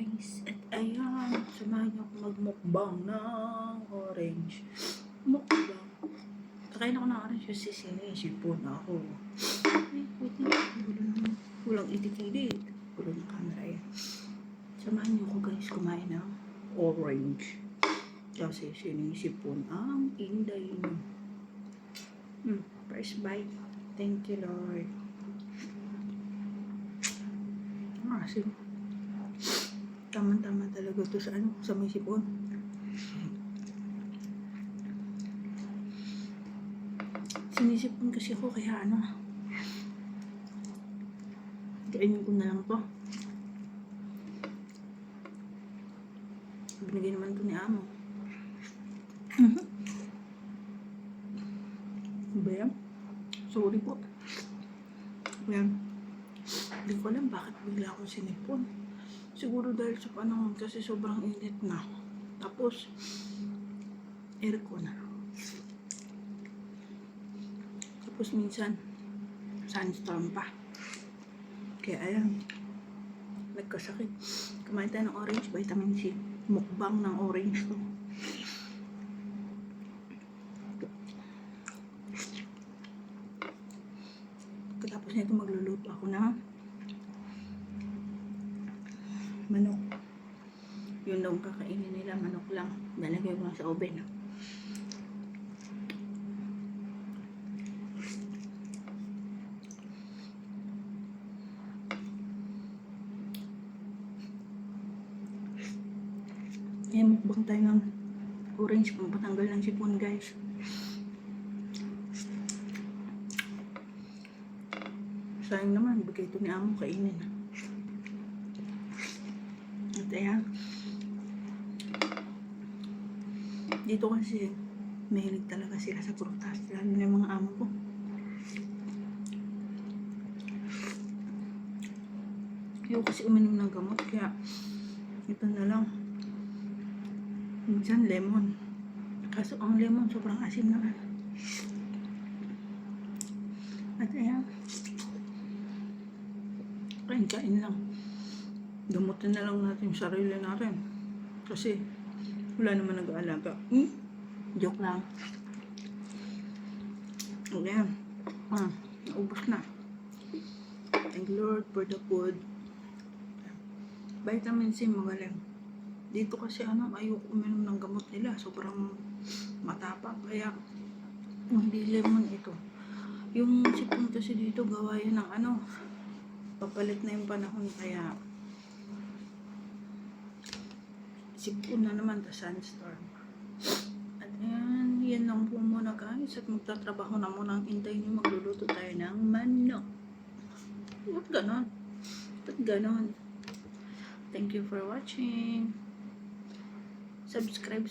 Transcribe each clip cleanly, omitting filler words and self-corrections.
guys. At ayan, samahan niyo ako magmukbang ng orange. Mukbang. Kakain ako ng orange kasi sinisipon ako. Ay, wait na. Walang itikilid. Walang camera yan. Samahan niyo ako guys kumain ng orange. Kasi sinisipon ang inday niyo. First bite. Thank you, Lord. Asim. Tama-tama talaga to sa sa may sipon. Sinisipon kasi ako kaya kainin ko na lang to. Binigay naman to ni Amo. Ba yan? Sorry po. Ayan. Hindi ko alam bakit bigla akong sinipon. Siguro dahil sa panahon kasi sobrang init na. Tapos, aircon na. Tapos minsan, sunstorm pa. Kaya ayan, nagkasakit. Kumain tayo ng orange, vitamin C. Mukbang ng orange to. Tapos nito magluluto ako na manok. Yun daw kakainin nila, manok lang. Nalagay ko lang sa oven. Ayan, mukbang tayo ng orange pang patanggal ng sipon guys. Sayang naman, bigay ito ni Amo kainin. At ayan, dito kasi mahilig talaga sila sa prutas, lalo na yung mga amo ko. Ayaw kasi uminom ng gamot, kaya ito na lang. Minsan lemon, kaso ang lemon sobrang asim naman. At ayan, kain lang. Gamutin na lang natin yung sarili natin. Kasi wala naman nag-aalaga. Joke lang. Ayan. Naubos na. Thank Lord for the food. Vitamin C magaling. Dito kasi ayoko uminom ng gamot nila. Sobrang matapang. Kaya hindi lemon ito. Yung sipon kasi dito gawa yan ng papalit na yung panahon, kaya sipon na naman, the sunstorm. At ayan, yan lang po muna guys, at magtatrabaho na muna ang intay nyo. Magluluto tayo ng manok. Ba't ganon? Ba't ganon? Thank you for watching. Subscribe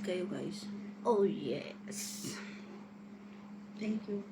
kayo guys. Oh yes. Thank you.